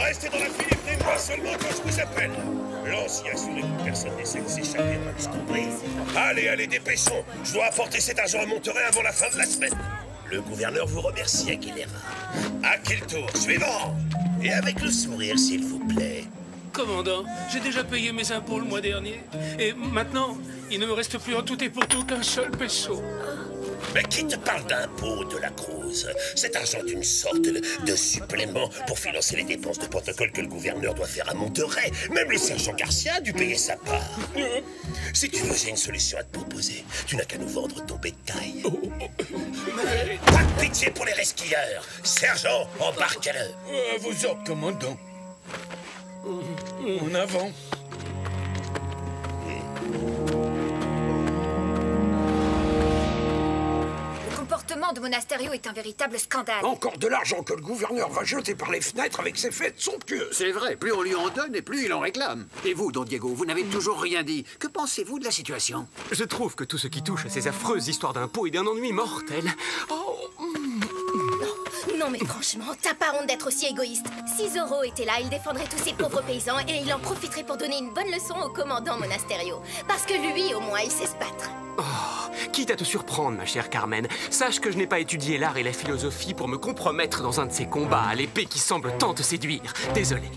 Restez dans la file et venez-moi seulement quand je vous appelle. Lancier, assurez-vous que personne n'essaie de s'échapper avant de se compris. Allez, allez, dépêchons. Je dois apporter cet argent à Monterey avant la fin de la semaine. Le gouverneur vous remercie, Aguilera. À quel tour? Suivant. Et avec le sourire, s'il vous plaît. Commandant, j'ai déjà payé mes impôts le mois dernier. Et maintenant, il ne me reste plus en tout et pour tout qu'un seul peso. Mais qui te parle d'impôts, de la Cruz? Cet argent est une sorte de supplément pour financer les dépenses de protocole que le gouverneur doit faire à Monterey. Même le sergent Garcia a dû payer sa part. Si tu veux, j'ai une solution à te proposer. Tu n'as qu'à nous vendre ton bétail. Pas de pitié pour les resquilleurs. Sergent, embarque-le. À vos ordres, commandant. En avant. Le comportement de Monasterio est un véritable scandale. Encore de l'argent que le gouverneur va jeter par les fenêtres avec ses fêtes somptueuses. C'est vrai, plus on lui en donne et plus il en réclame. Et vous, Don Diego, vous n'avez toujours rien dit. Que pensez-vous de la situation? Je trouve que tout ce qui touche à ces affreuses histoires d'impôts est d'un ennui mortel. Non mais franchement, t'as pas honte d'être aussi égoïste. Si Zorro était là, il défendrait tous ces pauvres paysans et il en profiterait pour donner une bonne leçon au commandant Monasterio. Parce que lui, au moins, il sait se battre. Quitte à te surprendre, ma chère Carmen, sache que je n'ai pas étudié l'art et la philosophie pour me compromettre dans un de ces combats à l'épée qui semble tant te séduire. Désolé.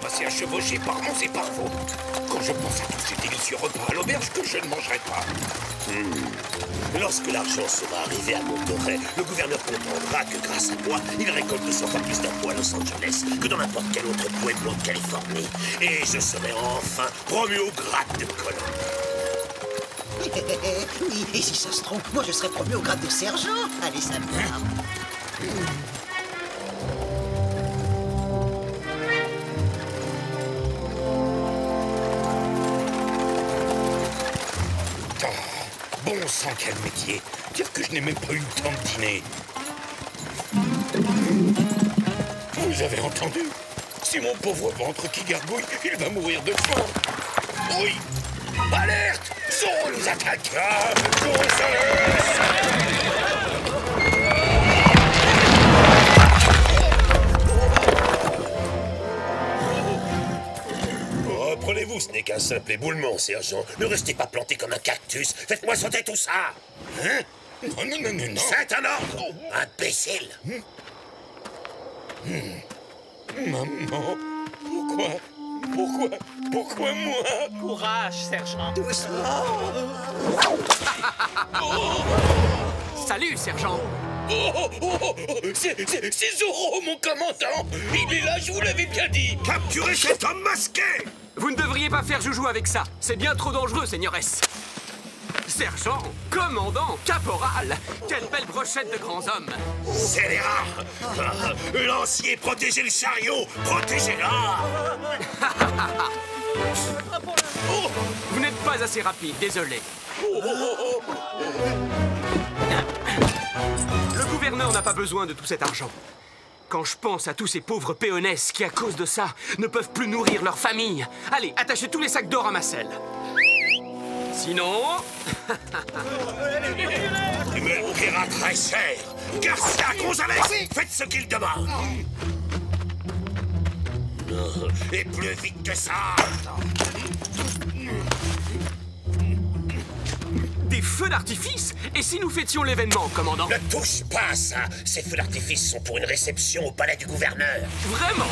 Passé à chevaucher par Mons et par vous. Quand je pense à tous ces délicieux repas à l'auberge que je ne mangerai pas. Lorsque l'argent sera arrivé à Monterey, le gouverneur comprendra que grâce à moi, il récolte 200 fois plus d'impôts à Los Angeles que dans n'importe quel autre pueblo de Californie. Et je serai enfin promu au grade de colonel. Oui, et si ça se trompe, moi je serai promu au grade de sergent. Allez, ça me va. Bon sang, quel métier! Dire que je n'ai même pas eu le temps de dîner. Vous avez entendu? C'est mon pauvre ventre qui gargouille, il va mourir de faim. Oui! Alerte! Zorro nous attaquera! Reprenez-vous, ce n'est qu'un simple éboulement, sergent. Ne restez pas planté comme un cactus. Faites-moi sauter tout ça! Hein? Non. C'est un ordre! Imbécile! Maman, pourquoi moi? Courage, sergent. Doucement. Salut, sergent. C'est Zorro, mon commandant! Il est là, je vous l'avais bien dit! Capturez cet homme masqué! Vous ne devriez pas faire joujou avec ça. C'est bien trop dangereux, seigneuresse. Sergent, commandant, caporal, quelle belle brochette de grands hommes. Scélérat! Lancier, protégez le chariot! Protégez-la! Vous n'êtes pas assez rapide, désolé. Le gouverneur n'a pas besoin de tout cet argent. Quand je pense à tous ces pauvres péonesses qui, à cause de ça, ne peuvent plus nourrir leur famille. Allez, attachez tous les sacs d'or à ma selle. Sinon... Il me paiera très cher. Garcia, Gonzalez, faites ce qu'il demande. Et plus vite que ça. Des feux d'artifice? Et si nous fêtions l'événement, commandant? Ne touche pas à ça. Ces feux d'artifice sont pour une réception au palais du gouverneur. Vraiment?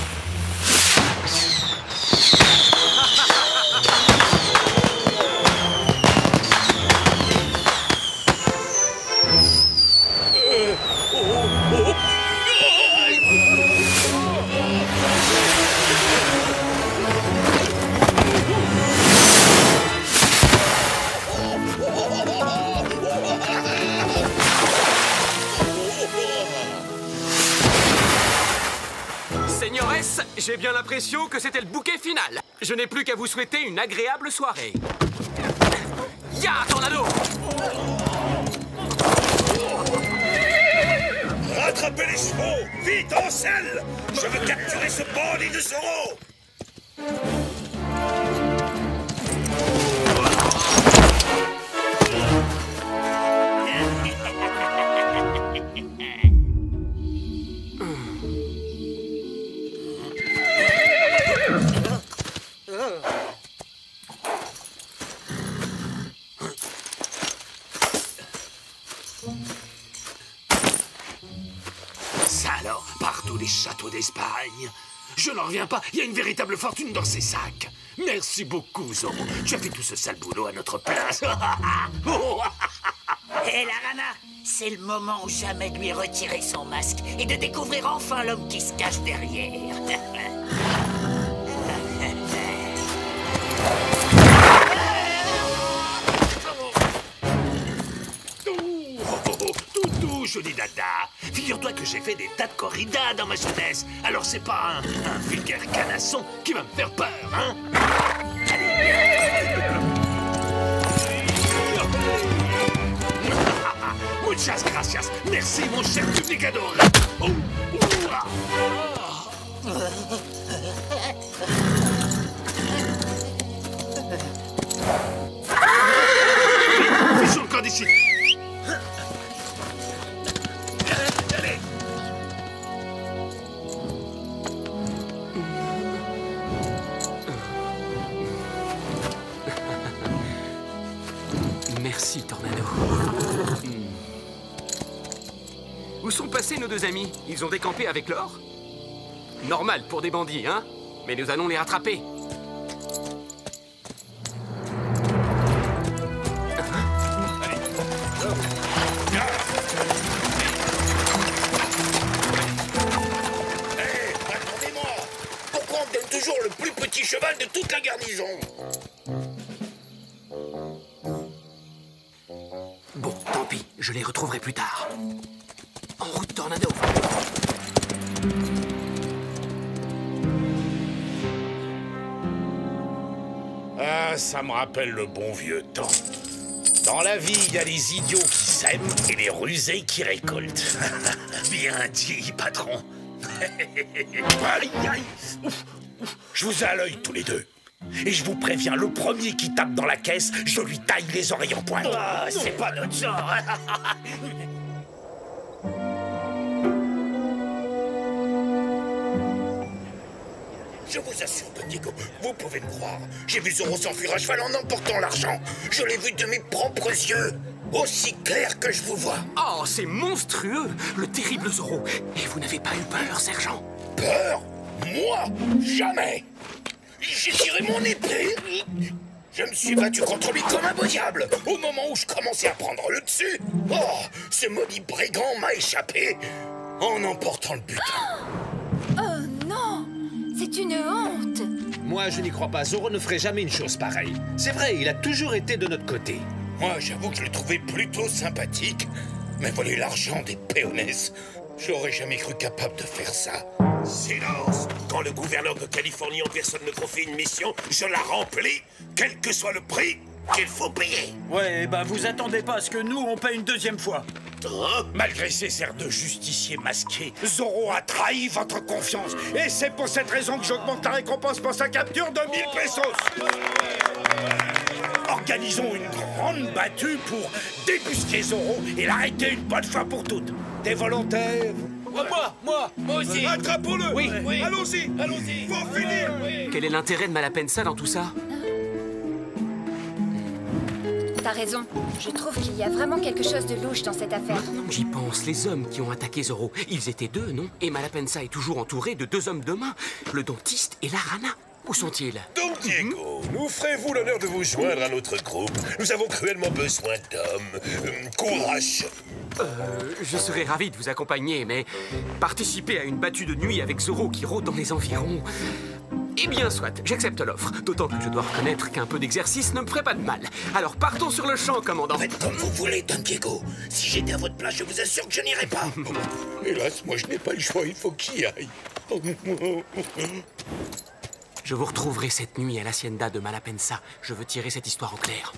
Señores, j'ai bien l'impression que c'était le bouquet final. Je n'ai plus qu'à vous souhaiter une agréable soirée. Ya, Tornado! Rattrapez les chevaux! Vite, en selle! Je veux capturer ce bandit de Zoro! Ça alors, partout les châteaux d'Espagne. Je n'en reviens pas, il y a une véritable fortune dans ces sacs. Merci beaucoup, Zoro. Tu as fait tout ce sale boulot à notre place. Hé, la Rana, c'est le moment ou jamais de lui retirer son masque et de découvrir enfin l'homme qui se cache derrière. Toutou, joli dada. Figure-toi que j'ai fait des tas de corridas dans ma jeunesse. Alors c'est pas un vulgaire canasson qui va me faire peur, hein? Muchas gracias. Merci, mon cher public adoré. Oh, fichons le camp d'ici. Allez. Merci, Tornado. Où sont passés nos deux amis? Ils ont décampé avec l'or? Normal pour des bandits, hein? Mais nous allons les rattraper. Hé, attendez-moi! Pourquoi on me donne toujours le plus petit cheval de toute la garnison? Bon, tant pis, je les retrouverai plus tard. En route, Tornado. Ah, ça me rappelle le bon vieux temps. Dans la vie, il y a les idiots qui sèment et les rusés qui récoltent. Bien dit, patron. Aïe, aïe. Ouf, ouf. Je vous ai à l'œil tous les deux. Et je vous préviens, le premier qui tape dans la caisse, je lui taille les oreilles en pointe. Ah, c'est pas notre genre. Je vous assure, Don Diego, vous pouvez me croire. J'ai vu Zoro s'enfuir à cheval en emportant l'argent. Je l'ai vu de mes propres yeux. Aussi clair que je vous vois. Oh, c'est monstrueux! Le terrible Zoro. Et vous n'avez pas eu peur, sergent? Peur? Moi? Jamais. J'ai tiré mon épée. Je me suis battu contre lui comme un beau diable. Au moment où je commençais à prendre le dessus, oh, ce maudit brigand m'a échappé en emportant le butin. Oh non! C'est une honte! Moi, je n'y crois pas. Zoro ne ferait jamais une chose pareille. C'est vrai, il a toujours été de notre côté. Moi, j'avoue que je le trouvais plutôt sympathique. Mais voler l'argent des péonesses, j'aurais jamais cru capable de faire ça. Silence! Quand le gouverneur de Californie en personne me confie une mission, je la remplis, quel que soit le prix qu'il faut payer. Ouais, bah vous attendez pas à ce que nous, on paye une deuxième fois. Malgré ses airs de justicier masqué, Zoro a trahi votre confiance. Et c'est pour cette raison que j'augmente la récompense pour sa capture de 1000 pesos. Organisons une grande battue pour débusquer Zoro et l'arrêter une bonne fois pour toutes. Des volontaires? Moi aussi. Attrapons-le. Oui. Allons-y. Faut finir. Quel est l'intérêt de Malapensa dans tout ça? T'as raison. Je trouve qu'il y a vraiment quelque chose de louche dans cette affaire. Maintenant que j'y pense, les hommes qui ont attaqué Zoro, ils étaient deux, non? Et Malapensa est toujours entouré de deux hommes de main, le dentiste et la Rana. Où sont-ils? Don Diego, nous ferez-vous l'honneur de vous joindre à notre groupe? Nous avons cruellement besoin d'hommes. Courage. Je serais ravi de vous accompagner, mais participer à une battue de nuit avec Zoro qui rôde dans les environs... Eh bien, soit, j'accepte l'offre. D'autant que je dois reconnaître qu'un peu d'exercice ne me ferait pas de mal. Alors partons sur le champ, commandant. Faites comme vous voulez, Don Diego. Si j'étais à votre place, je vous assure que je n'irai pas. Hélas, moi je n'ai pas le choix, il faut qu'il y aille. Je vous retrouverai cette nuit à l'hacienda de Malapensa. Je veux tirer cette histoire au clair.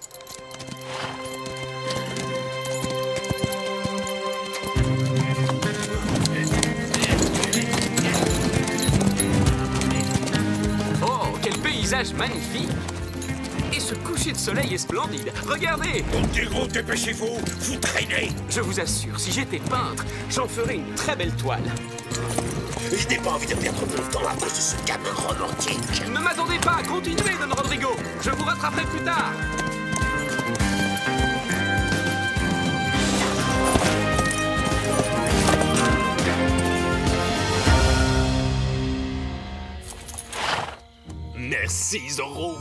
Oh, quel paysage magnifique! Et ce coucher de soleil est splendide. Regardez! Don Diego, dépêchez-vous, vous traînez. Je vous assure, si j'étais peintre, j'en ferais une très belle toile. Je n'ai pas envie de perdre mon temps à cause de ce gamin romantique. Ne m'attendez pas, continuez, Don Rodrigo. Je vous rattraperai plus tard. Merci, Zorro.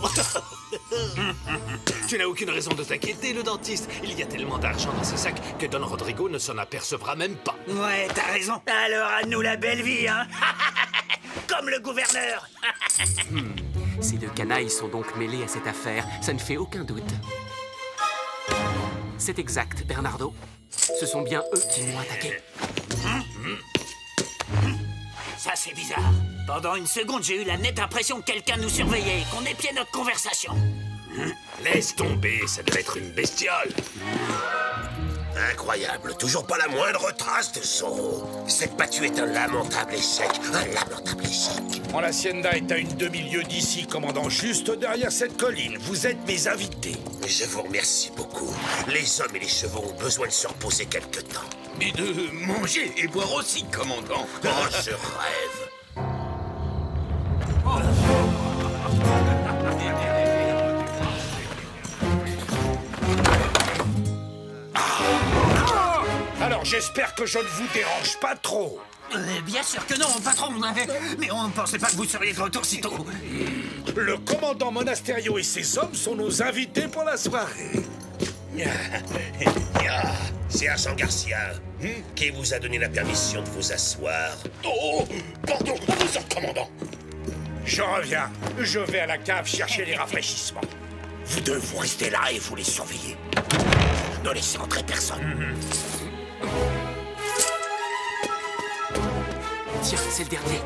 Tu n'as aucune raison de t'inquiéter, le dentiste. Il y a tellement d'argent dans ce sac que Don Rodrigo ne s'en apercevra même pas. Ouais, t'as raison. Alors, à nous la belle vie, hein. Comme le gouverneur. Ces deux canailles sont donc mêlés à cette affaire, ça ne fait aucun doute. C'est exact, Bernardo. Ce sont bien eux qui m'ont attaqué. Ça, c'est bizarre. Pendant une seconde, j'ai eu la nette impression que quelqu'un nous surveillait et qu'on épiait notre conversation. Laisse tomber, ça doit être une bestiole. Incroyable, toujours pas la moindre trace de Zorro. Cette battue est un lamentable échec, un lamentable échec. Mon hacienda est à une demi-lieue d'ici, commandant, juste derrière cette colline. Vous êtes mes invités. Je vous remercie beaucoup. Les hommes et les chevaux ont besoin de se reposer quelque temps. Et de manger et boire aussi, commandant. Oh, je rêve. Alors, j'espère que je ne vous dérange pas trop. Bien sûr que non, patron. Mais on ne pensait pas que vous seriez de retour si tôt. Le commandant Monasterio et ses hommes sont nos invités pour la soirée. Sergent Garcia, qui vous a donné la permission de vous asseoir? Oh, pardon, vous êtes commandant. Je reviens. Je vais à la cave chercher les rafraîchissements. Vous deux, vous restez là et vous les surveillez. Ne laissez entrer personne. Tiens, c'est le dernier.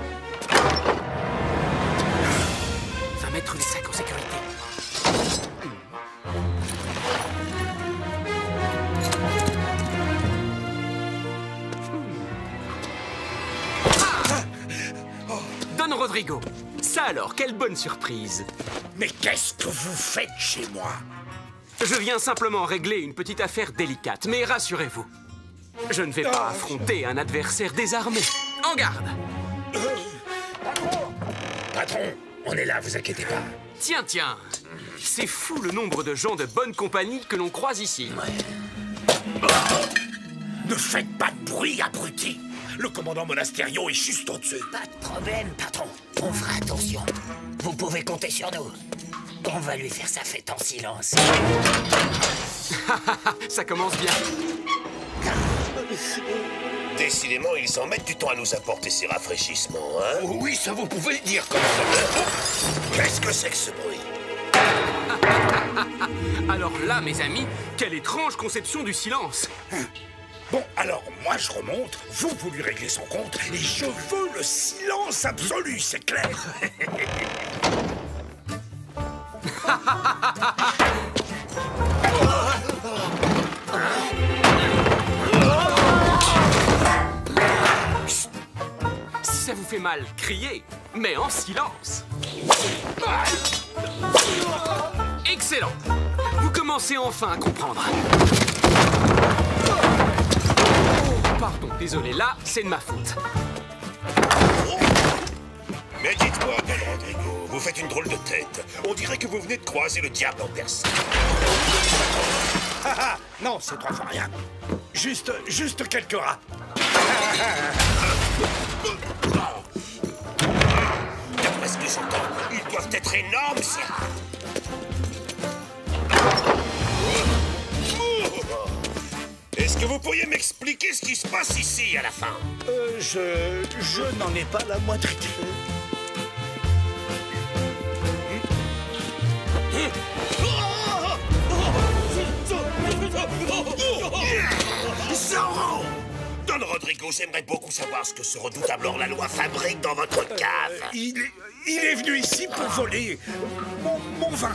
Va mettre les sacs en sécurité. Don Rodrigo. Ça alors, quelle bonne surprise. Mais qu'est-ce que vous faites chez moi? Je viens simplement régler une petite affaire délicate, mais rassurez-vous, je ne vais pas affronter un adversaire désarmé. En garde! Patron, on est là, vous inquiétez pas. Tiens, tiens, c'est fou le nombre de gens de bonne compagnie que l'on croise ici. Ne faites pas de bruit, abruti. Le commandant Monasterio est juste au-dessus. Pas de problème, patron. On fera attention. Vous pouvez compter sur nous. On va lui faire sa fête en silence. Ça commence bien. Décidément, ils en mettent du temps à nous apporter ces rafraîchissements, hein? Oui, ça vous pouvez le dire, commandant. Qu'est-ce que c'est que ce bruit? Alors là, mes amis, quelle étrange conception du silence. Bon, alors, moi, je remonte, vous lui réglez son compte, et je veux le silence absolu, c'est clair? Si ça vous fait mal, criez, mais en silence. Excellent. Vous commencez enfin à comprendre. Pardon, désolé, là, c'est de ma faute. Mais dites-moi, Don Rodrigo, vous faites une drôle de tête. On dirait que vous venez de croiser le diable en personne. Non, c'est 3 fois rien. Juste quelques rats. D'après ce que j'entends, ils doivent être énormes, ces rats. Est-ce que vous pourriez m'expliquer ce qui se passe ici à la fin? Je n'en ai pas la moindre idée. Zorro! Don Rodrigo Rodrigo, j'aimerais beaucoup savoir ce que ce redoutable hors-la-loi fabrique dans votre cave. Il est venu ici pour voler mon vin.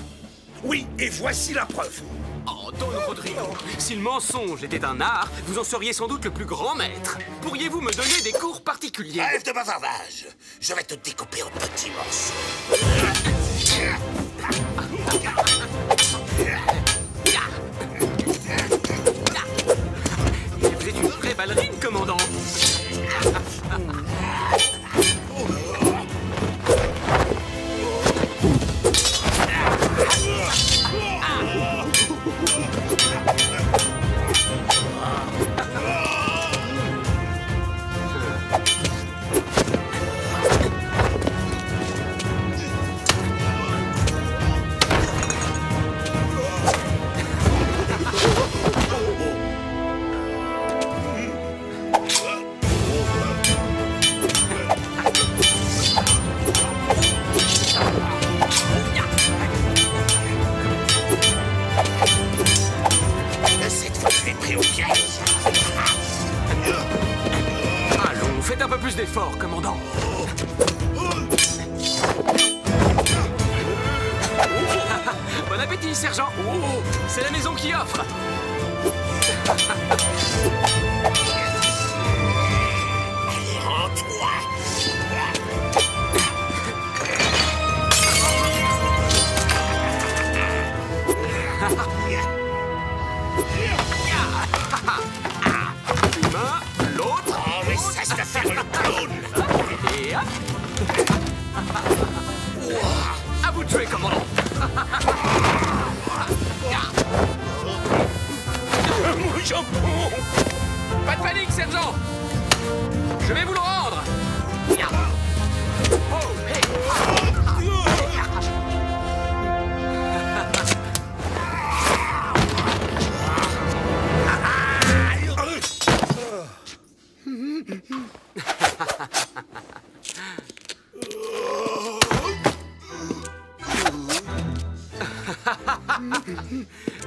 Oui, et voici la preuve. Oh, Don Rodrigo, si le mensonge était un art, vous en seriez sans doute le plus grand maître. Pourriez-vous me donner des cours particuliers? Rêve de bavardage. Je vais te découper en petits morceaux. Vous êtes une vraie ballerine, commandant. Cette fois, je l'ai pris au piège. Allons, faites un peu plus d'efforts, commandant. Bon appétit, sergent. C'est la maison qui offre. Allez, rends-toi. Une main, l'autre. Oh, mais cesse de faire le clown. Et hop. À vous de jouer, commandant. Mon jambon! Pas de panique, sergent. Je vais vous le rendre. Oh, hey.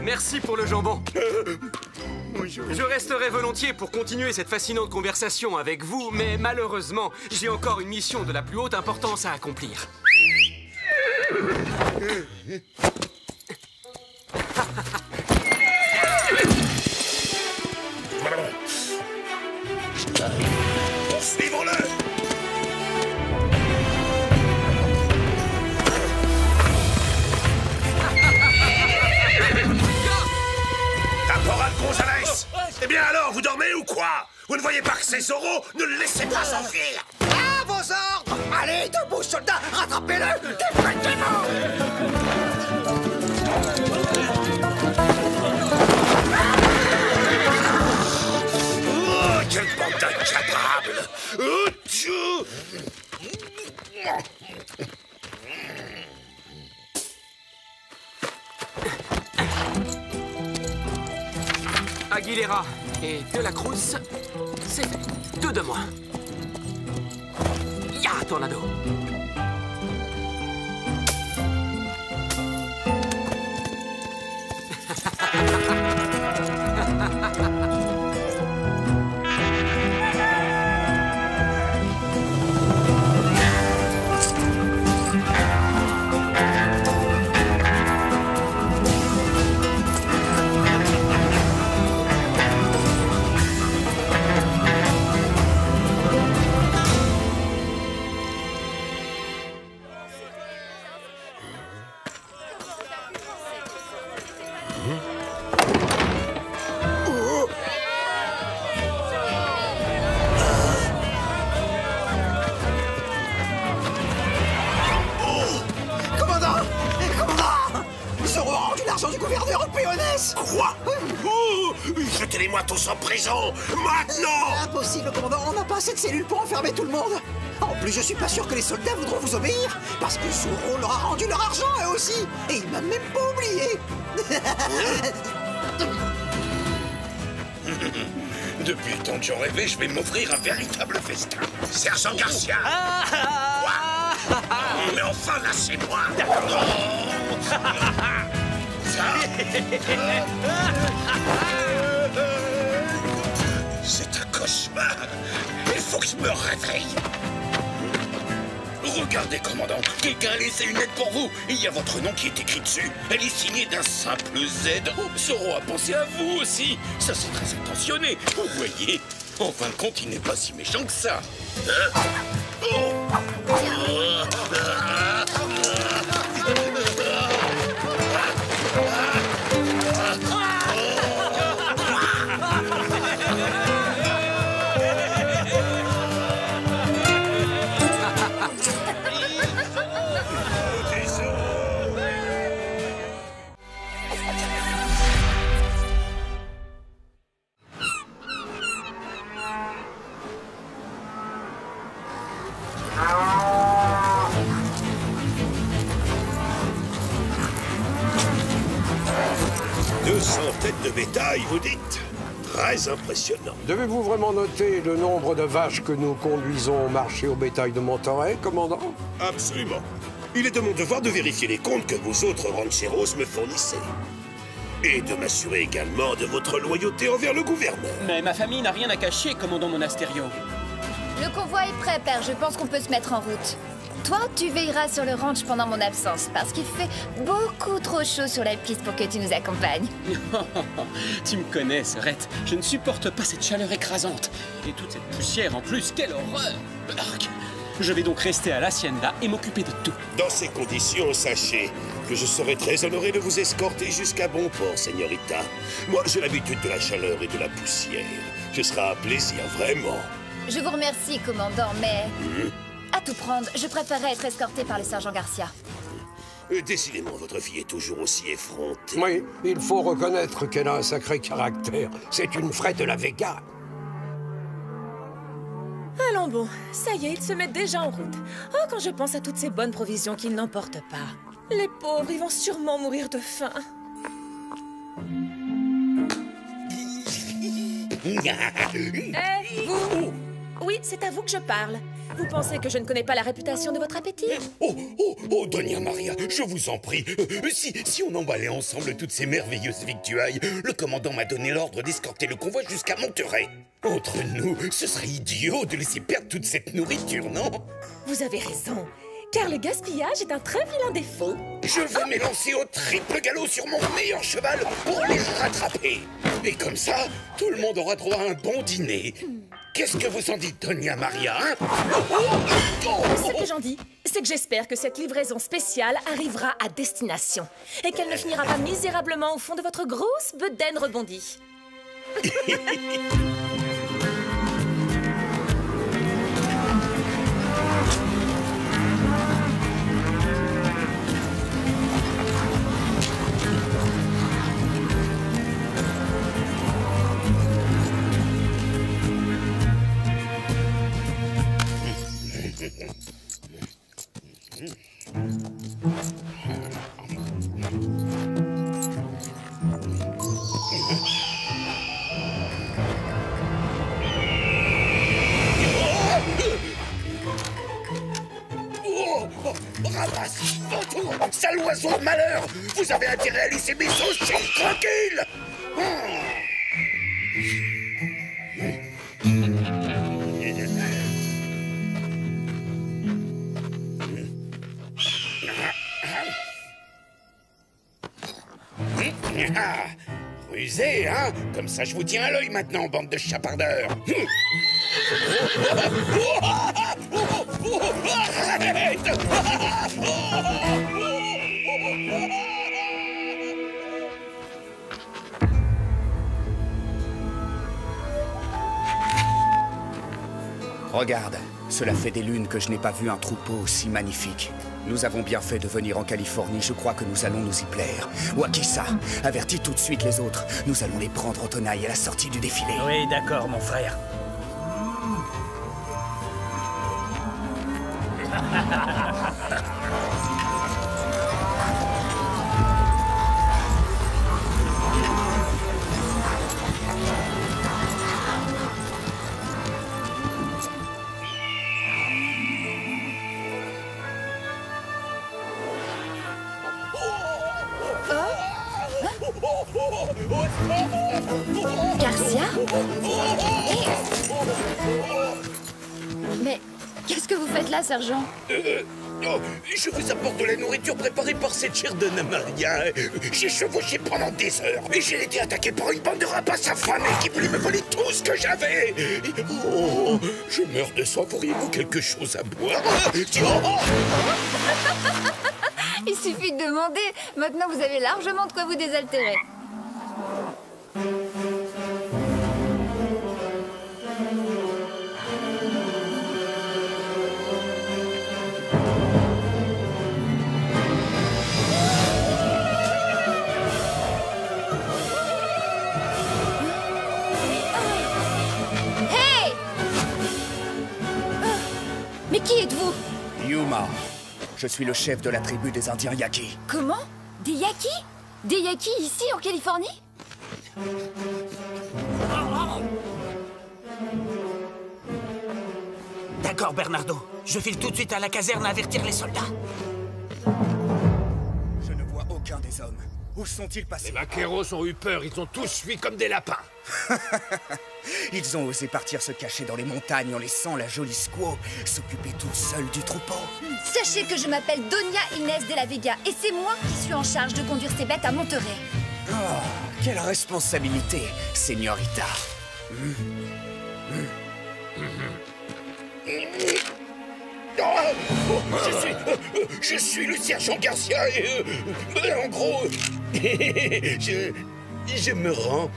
Merci pour le jambon. Je resterai volontiers pour continuer cette fascinante conversation avec vous, mais malheureusement, j'ai encore une mission de la plus haute importance à accomplir. Poursuivons-le. Caporal Gonzalez. Eh bien alors, vous dormez ou quoi? Vous ne voyez pas que c'est Zorro? Ne le laissez pas s'enfuir. À vos ordres! Allez, debout, soldats! Rattrapez-le! Défaites-moi! Oh, quelle bande d'incapables! Oh, Dieu! Aguilera et De la Cruz, c'est fait. 2 de moins. Ya, tornado. l'argent du gouverneur au Péonès. Quoi? Oh, jetez-les-moi tous en prison, maintenant! Impossible, commandant, on n'a pas assez de cellules pour enfermer tout le monde. En plus, je suis pas sûr que les soldats voudront vous obéir, parce que Zorro leur a rendu leur argent, eux aussi. Et il m'a même pas oublié. Depuis le temps que j'en rêvais, je vais m'offrir un véritable festin. Sergent Garcia! Quoi? Mais enfin, lâchez-moi! C'est un cauchemar. Il faut que je me réveille. Regardez, commandant, quelqu'un a laissé une lettre pour vous. Il y a votre nom qui est écrit dessus. Elle est signée d'un simple Z. Oh, Zoro a pensé à vous aussi. Ça, c'est très intentionné. Vous voyez, en fin de compte, il n'est pas si méchant que ça. Hein? Oh. Tête de bétail, vous dites? Très impressionnant. Devez-vous vraiment noter le nombre de vaches que nous conduisons au marché au bétail de Monterey, commandant? Absolument. Il est de mon devoir de vérifier les comptes que vous autres rancheros me fournissez. Et de m'assurer également de votre loyauté envers le gouverneur. Mais ma famille n'a rien à cacher, commandant Monasterio. Le convoi est prêt, père. Je pense qu'on peut se mettre en route. Toi, tu veilleras sur le ranch pendant mon absence, parce qu'il fait beaucoup trop chaud sur la piste pour que tu nous accompagnes. Tu me connais, Serette. Je ne supporte pas cette chaleur écrasante. Et toute cette poussière en plus, quelle horreur! Arc. Je vais donc rester à l'hacienda et m'occuper de tout. Dans ces conditions, sachez que je serai très honoré de vous escorter jusqu'à bon port, señorita. Moi, j'ai l'habitude de la chaleur et de la poussière. Ce sera un plaisir, vraiment. Je vous remercie, commandant, mais... À tout prendre, je préférerais être escorté par le sergent Garcia. Décidément, votre fille est toujours aussi effrontée. Oui, il faut reconnaître qu'elle a un sacré caractère. C'est une vraie de la Vega. Allons bon, ça y est, ils se mettent déjà en route. Oh, quand je pense à toutes ces bonnes provisions qu'ils n'emportent pas. Les pauvres, ils vont sûrement mourir de faim. Vous! Oui, c'est à vous que je parle. Vous pensez que je ne connais pas la réputation de votre appétit? Oh, Doña Maria, je vous en prie. Si on emballait ensemble toutes ces merveilleuses victuailles, le commandant m'a donné l'ordre d'escorter le convoi jusqu'à Monterey. Entre nous, ce serait idiot de laisser perdre toute cette nourriture, non? Vous avez raison, car le gaspillage est un très vilain défaut. Je vais m'élancer au triple galop sur mon meilleur cheval pour les rattraper. Et comme ça, tout le monde aura droit à un bon dîner. Qu'est-ce que vous en dites, Doña Maria, hein? Ce que j'en dis, c'est que j'espère que cette livraison spéciale arrivera à destination et qu'elle ne finira pas misérablement au fond de votre grosse bedaine rebondie. Ramasse, vautour, sale oiseau de malheur! Vous avez intérêt à laisser mes saucisses tranquilles! Rusé, hein? Comme ça, je vous tiens à l'œil maintenant, bande de chapardeurs! Arrête! Regarde, cela fait des lunes que je n'ai pas vu un troupeau aussi magnifique. Nous avons bien fait de venir en Californie, je crois que nous allons nous y plaire. Wakisa, avertis tout de suite les autres. Nous allons les prendre en tenaille à la sortie du défilé. Oui, d'accord, mon frère. Garcia? Mais qu'est-ce que vous faites là, sergent? Je vous apporte de la nourriture préparée par cette chère Donna Maria. J'ai chevauché pendant des heures et j'ai été attaqué par une bande de rapaces affamés qui voulaient me voler tout ce que j'avais. Oh, je meurs de soif. Auriez-vous quelque chose à boire? Il suffit de demander. Maintenant, vous avez largement de quoi vous désaltérer. Mais qui êtes-vous? Yuma. Je suis le chef de la tribu des Indiens Yaqui. Comment? Des Yaqui? Des Yaqui ici, en Californie? D'accord, Bernardo. Je file tout de suite à la caserne à avertir les soldats. Je ne vois aucun des hommes. Où sont-ils passés? Les vaqueros ont eu peur, ils ont tous fui comme des lapins. Ils ont osé partir se cacher dans les montagnes en laissant la jolie Squaw s'occuper toute seule du troupeau. Sachez que je m'appelle Doña Inés de la Vega et c'est moi qui suis en charge de conduire ces bêtes à Monterrey. Oh, quelle responsabilité, señorita. Je suis le sergent Garcia et en gros, je me rends.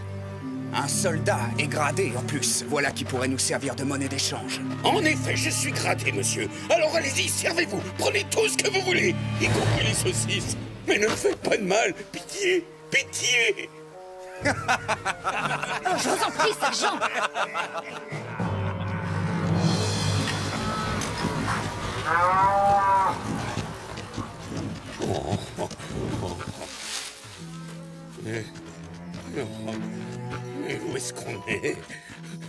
Un soldat est gradé en plus. Voilà qui pourrait nous servir de monnaie d'échange. En effet, je suis gradé, monsieur. Alors allez-y, servez-vous. Prenez tout ce que vous voulez, y compris les saucisses. Mais ne me faites pas de mal. Pitié, pitié. Oh, je vous en prie, sergent. Mais où est-ce qu'on est?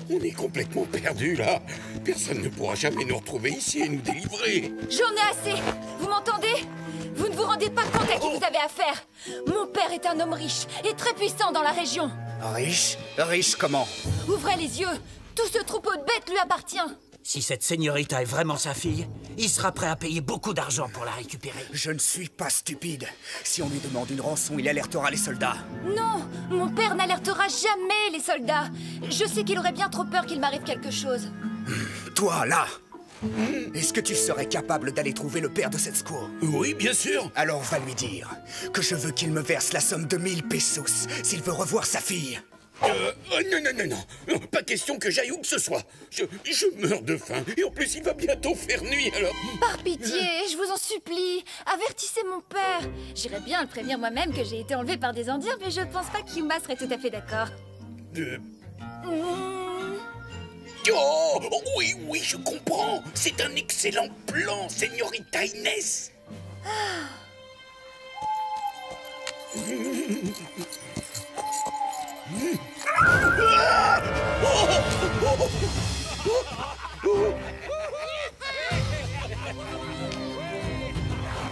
On est complètement perdu là. Personne ne pourra jamais nous retrouver ici et nous délivrer. J'en ai assez. Vous m'entendez? Vous ne vous rendez pas compte à qui vous avez affaire. Mon père est un homme riche et très puissant dans la région. Riche? Riche comment? Ouvrez les yeux. Tout ce troupeau de bêtes lui appartient. Si cette señorita est vraiment sa fille, il sera prêt à payer beaucoup d'argent pour la récupérer. Je ne suis pas stupide. Si on lui demande une rançon, il alertera les soldats. Non, mon père n'alertera jamais les soldats. Je sais qu'il aurait bien trop peur qu'il m'arrive quelque chose. Toi, là, est-ce que tu serais capable d'aller trouver le père de cette Squaw? Oui, bien sûr. Alors va lui dire que je veux qu'il me verse la somme de 1000 pesos s'il veut revoir sa fille. Non, pas question que j'aille où que ce soit. Je meurs de faim et en plus il va bientôt faire nuit alors. Par pitié, je vous en supplie, avertissez mon père. J'irais bien le prévenir moi-même que j'ai été enlevée par des Indiens, mais je pense pas qu'Yuma serait tout à fait d'accord. Oh, oui, je comprends. C'est un excellent plan, señorita Inés.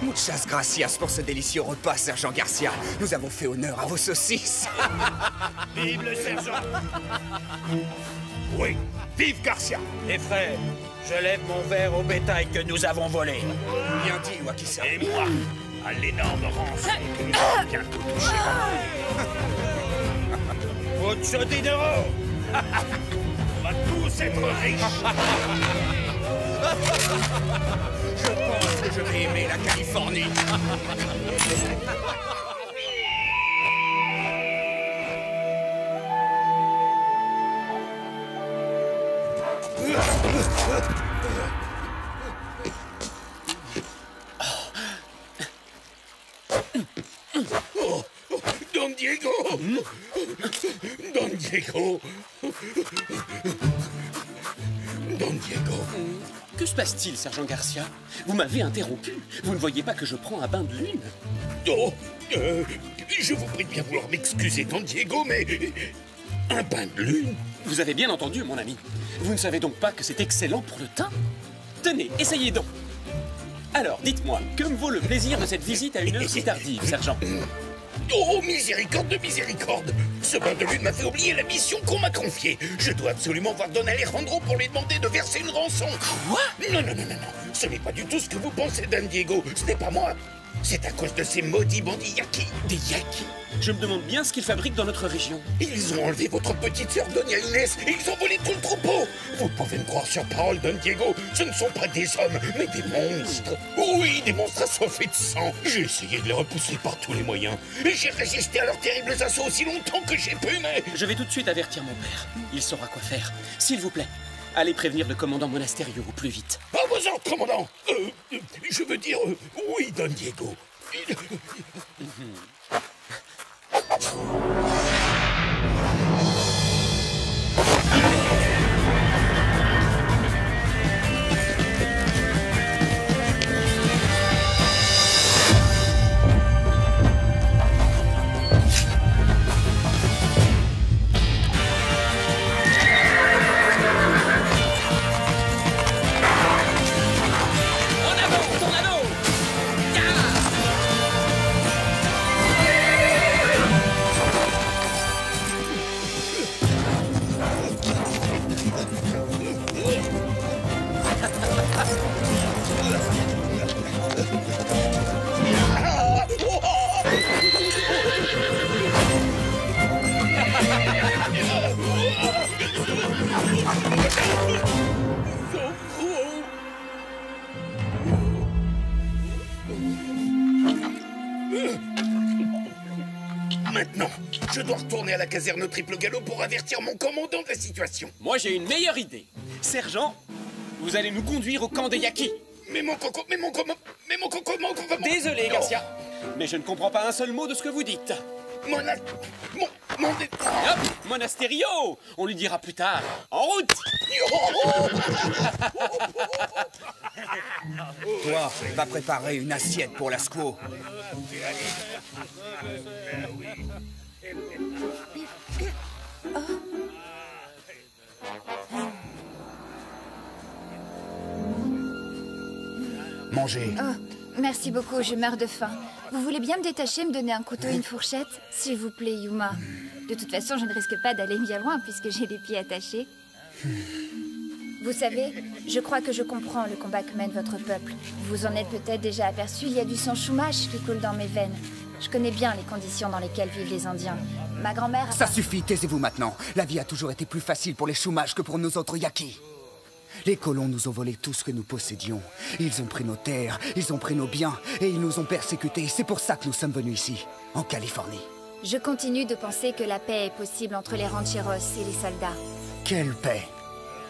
Muchas gracias pour ce délicieux repas, sergent Garcia. Nous avons fait honneur à vos saucisses. Vive le sergent! Oui, vive Garcia! Les frères, je lève mon verre au bétail que nous avons volé. Bien dit, Wakisa. Et moi, à l'énorme rançon que nous allons bientôt toucher. Mucho dinero! On va tous être riches! Je pense que je vais aimer la Californie. Oh, Don Diego! Don Diego! Don Diego! Que se passe-t-il, sergent Garcia? Vous m'avez interrompu. Vous ne voyez pas que je prends un bain de lune? Oh, je vous prie de bien vouloir m'excuser, Don Diego, mais... Un bain de lune? Vous avez bien entendu, mon ami. Vous ne savez donc pas que c'est excellent pour le teint? Tenez, essayez donc. Alors, dites-moi, que me vaut le plaisir de cette visite à une heure si tardive, sergent? Oh, miséricorde de miséricorde! Ce bain de lune m'a fait oublier la mission qu'on m'a confiée. Je dois absolument voir Don Alejandro pour lui demander de verser une rançon. Quoi? Non. Ce n'est pas du tout ce que vous pensez, Don Diego. Ce n'est pas moi. C'est à cause de ces maudits bandits Yaki. Des Yaki? Je me demande bien ce qu'ils fabriquent dans notre région. Ils ont enlevé votre petite sœur, Doña Inès, et ils ont volé tout le troupeau. Vous pouvez me croire sur parole, Don Diego. Ce ne sont pas des hommes, mais des monstres. Oui, des monstres assoiffés de sang. J'ai essayé de les repousser par tous les moyens. Et j'ai résisté à leurs terribles assauts aussi longtemps que j'ai pu, mais... Je vais tout de suite avertir mon père. Il saura quoi faire. S'il vous plaît, allez prévenir le commandant Monasterio au plus vite. À vos ordres, commandant. Je veux dire, oui, Don Diego. Maintenant, je dois retourner à la caserne au triple galop pour avertir mon commandant de la situation. Moi, j'ai une meilleure idée. Sergent, vous allez nous conduire au camp des Yaki. Désolé, Garcia, mais je ne comprends pas un seul mot de ce que vous dites. Hop, Monasterio, on lui dira plus tard. En route. Toi, va préparer une assiette pour la squaw. Mangez. Oh, merci beaucoup, je meurs de faim. Vous voulez bien me détacher, me donner un couteau et une fourchette? S'il vous plaît, Yuma. De toute façon, je ne risque pas d'aller bien loin puisque j'ai les pieds attachés. Vous savez, je crois que je comprends le combat que mène votre peuple. Vous en êtes peut-être déjà aperçu, il y a du sang Chumash qui coule dans mes veines. Je connais bien les conditions dans lesquelles vivent les Indiens. Ma grand-mère a... Ça suffit, taisez-vous maintenant. La vie a toujours été plus facile pour les Chumash que pour nos autres Yaki. Les colons nous ont volé tout ce que nous possédions. Ils ont pris nos terres, ils ont pris nos biens, et ils nous ont persécutés. C'est pour ça que nous sommes venus ici, en Californie. Je continue de penser que la paix est possible entre les rancheros et les soldats. Quelle paix?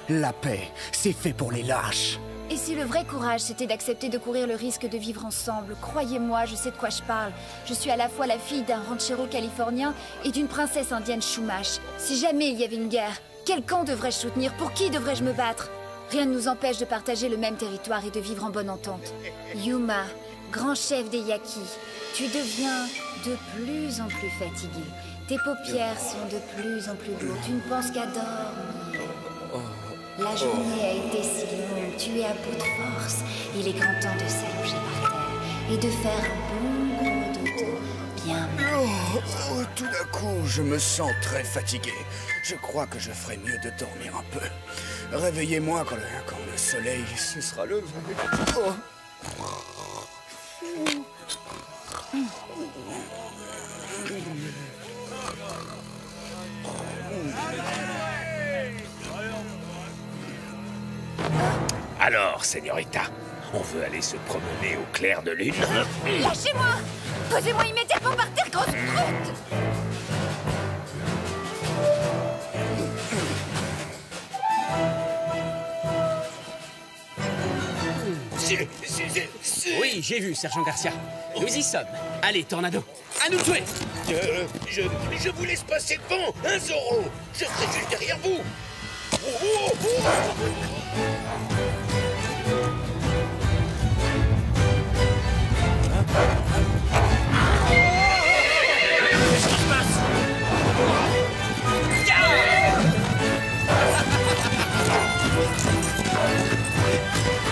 La paix, c'est fait pour les lâches. Et si le vrai courage, c'était d'accepter de courir le risque de vivre ensemble, croyez-moi, je sais de quoi je parle. Je suis à la fois la fille d'un ranchero californien et d'une princesse indienne Chumash. Si jamais il y avait une guerre, quel camp devrais-je soutenir? Pour qui devrais-je me battre? Rien ne nous empêche de partager le même territoire et de vivre en bonne entente. Yuma, grand chef des Yakis, tu deviens de plus en plus fatigué. Tes paupières sont de plus en plus lourdes. Tu ne penses qu'à dormir. La journée a été si longue, tu es à bout de force. Il est grand temps de s'allonger par terre et de faire un bon gros dodo. Bien. Tout d'un coup, je me sens très fatigué. Je crois que je ferais mieux de dormir un peu. Réveillez-moi quand le soleil se sera levé. Alors, señorita, on veut aller se promener au clair de lune? Lâchez-moi! Posez-moi immédiatement par terre, grosse croûte! Oui, j'ai vu, Sergent Garcia. Nous y sommes. Allez, Tornado, à nous tuer! Je vous laisse passer devant, hein, Zorro? Je serai juste derrière vous. Qu'est-ce qui se passe?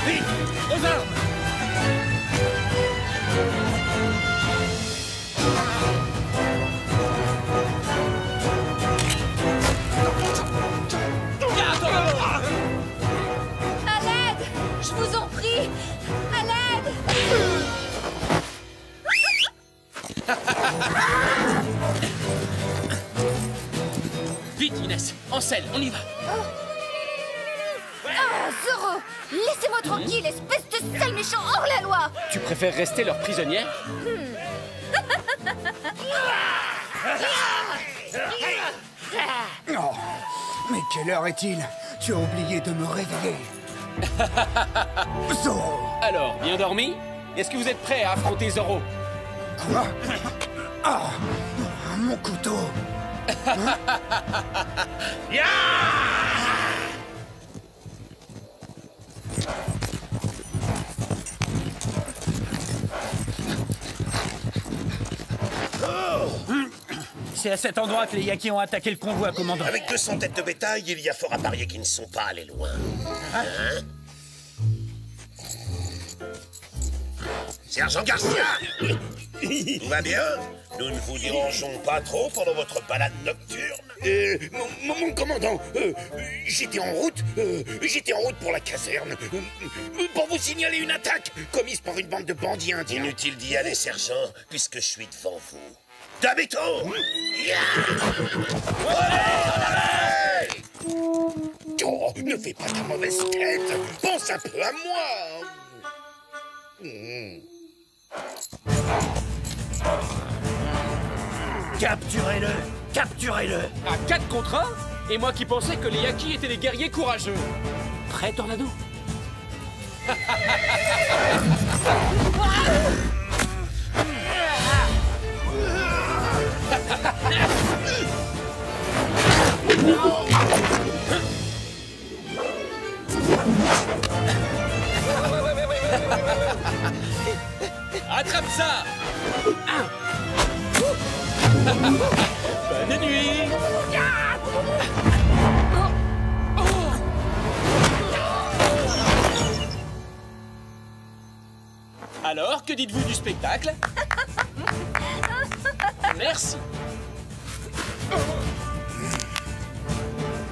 Vite, aux armes! vous en prie! À l'aide! Vite, Inès, en selle, on y va. Ah, Zoro! Laissez-moi tranquille, espèce de sale méchant hors la loi! Tu préfères rester leur prisonnière? Oh, mais quelle heure est-il? Tu as oublié de me réveiller. Zoro! Alors, bien dormi? Est-ce que vous êtes prêts à affronter Zoro? Quoi? Ah! Mon couteau! C'est à cet endroit que les Yakis ont attaqué le convoi, commandant. Avec 200 têtes de bétail, il y a fort à parier qu'ils ne sont pas allés loin. Hein? Sergent Garcia! Tout va bien? Nous ne vous dérangeons pas trop pendant votre balade nocturne? Mon commandant, j'étais en route pour la caserne, pour vous signaler une attaque commise par une bande de bandits indiens. Inutile d'y aller, sergent, puisque je suis devant vous. Dabito! Oh, ne fais pas ta mauvaise tête. Pense un peu à moi. Capturez-le! Capturez-le! À 4 contre 1? Et moi qui pensais que les Yakis étaient des guerriers courageux. Prêt, Tornado? Attrape ça! Bonne nuit! Alors, que dites-vous du spectacle? Merci.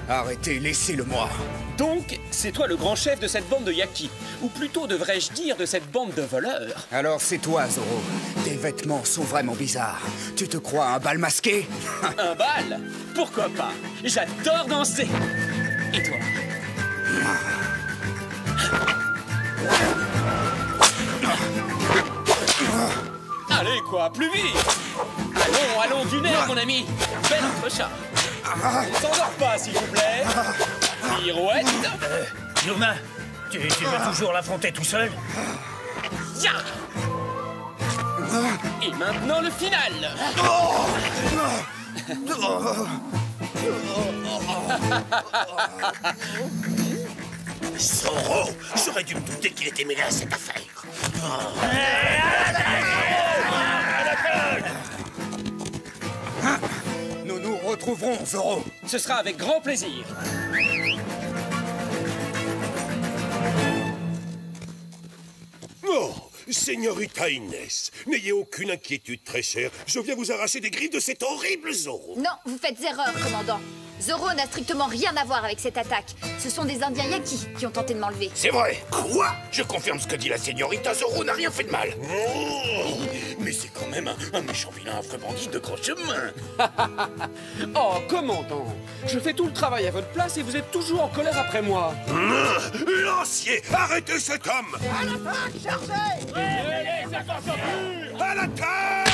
Arrêtez, laissez-le-moi. Donc, c'est toi le grand chef de cette bande de Yakis. Ou plutôt, devrais-je dire, de cette bande de voleurs. Alors c'est toi, Zoro. Tes vêtements sont vraiment bizarres. Tu te crois un bal masqué? Un bal? Pourquoi pas? J'adore danser. Et toi? Allez, quoi, plus vite! Allons du nerf, mon ami! Belle entrechat! On ne s'endort pas, s'il vous plaît! Pirouette! Yuma, tu veux toujours l'affronter tout seul? Ya! Et maintenant, le final! Zoro! J'aurais dû me douter qu'il était mêlé à cette affaire. Nous nous retrouverons, Zoro. Ce sera avec grand plaisir. Oh, Señorita Inès, n'ayez aucune inquiétude, très chère. Je viens vous arracher des griffes de cet horrible Zoro. Non, vous faites erreur, commandant. Zoro n'a strictement rien à voir avec cette attaque. Ce sont des Indiens Yakis qui ont tenté de m'enlever. C'est vrai. Quoi? Je confirme ce que dit la Señorita, Zoro n'a rien fait de mal. Oh, mais c'est quand même un méchant vilain affreux bandit de grand chemin. Oh, commandant, je fais tout le travail à votre place et vous êtes toujours en colère après moi. Lancier, arrêtez cet homme! À l'attaque, chargez! À l'attaque!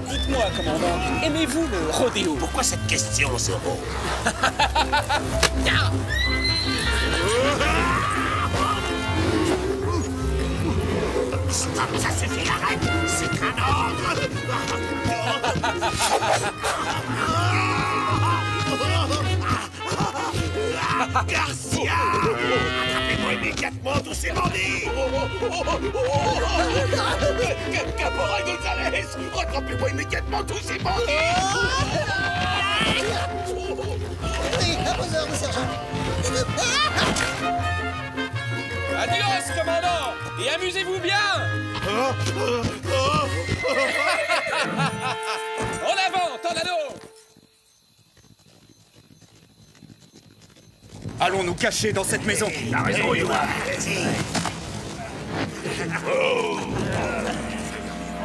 Dites-moi, commandant, aimez-vous le rodéo? Pourquoi cette question, Zoro? Stop, ça suffit, arrête! C'est un ordre! Garcia! Attrapez-moi immédiatement tous ces bandits! Caporal Gonzalez! Rattrapez-moi immédiatement tous ces bandits! Oui, à vos ordres, sergent. Adios, commandant! Et amusez-vous bien! En avant, Tornado! Allons nous cacher dans cette maison. T'as raison, Yuma.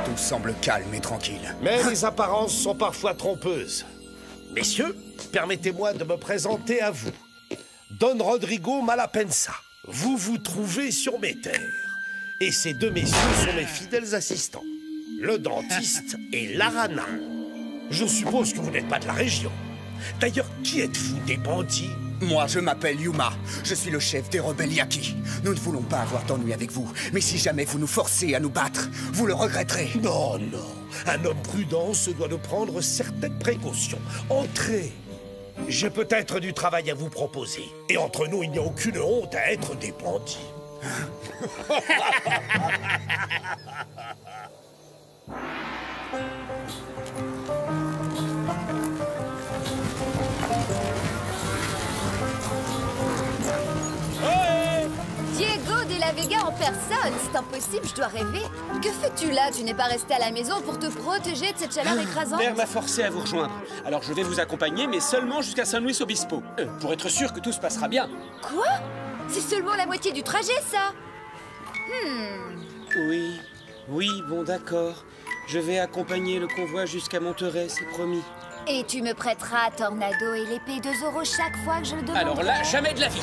Tout semble calme et tranquille. Mais les apparences sont parfois trompeuses. Messieurs, permettez-moi de me présenter à vous. Don Rodrigo Malapensa. Vous vous trouvez sur mes terres. Et ces deux messieurs sont mes fidèles assistants. Le dentiste et l'Arana. Je suppose que vous n'êtes pas de la région. D'ailleurs, qui êtes-vous, des bandits? Moi, je m'appelle Yuma. Je suis le chef des rebelles Yaki. Nous ne voulons pas avoir d'ennui avec vous. Mais si jamais vous nous forcez à nous battre, vous le regretterez. Non, non. Un homme prudent se doit de prendre certaines précautions. Entrez. J'ai peut-être du travail à vous proposer. Et entre nous, il n'y a aucune honte à être des bandits. Diego de la Vega en personne, c'est impossible, je dois rêver. Que fais-tu là? Tu n'es pas resté à la maison pour te protéger de cette chaleur écrasante? Père m'a forcé à vous rejoindre. Alors je vais vous accompagner, mais seulement jusqu'à San Luis Obispo. Pour être sûr que tout se passera bien. Quoi? C'est seulement la moitié du trajet, ça? Oui, bon d'accord. Je vais accompagner le convoi jusqu'à Monterey, c'est promis. Et tu me prêteras Tornado et l'épée de Zoro chaque fois que je le demanderai. Alors là, jamais de la vie.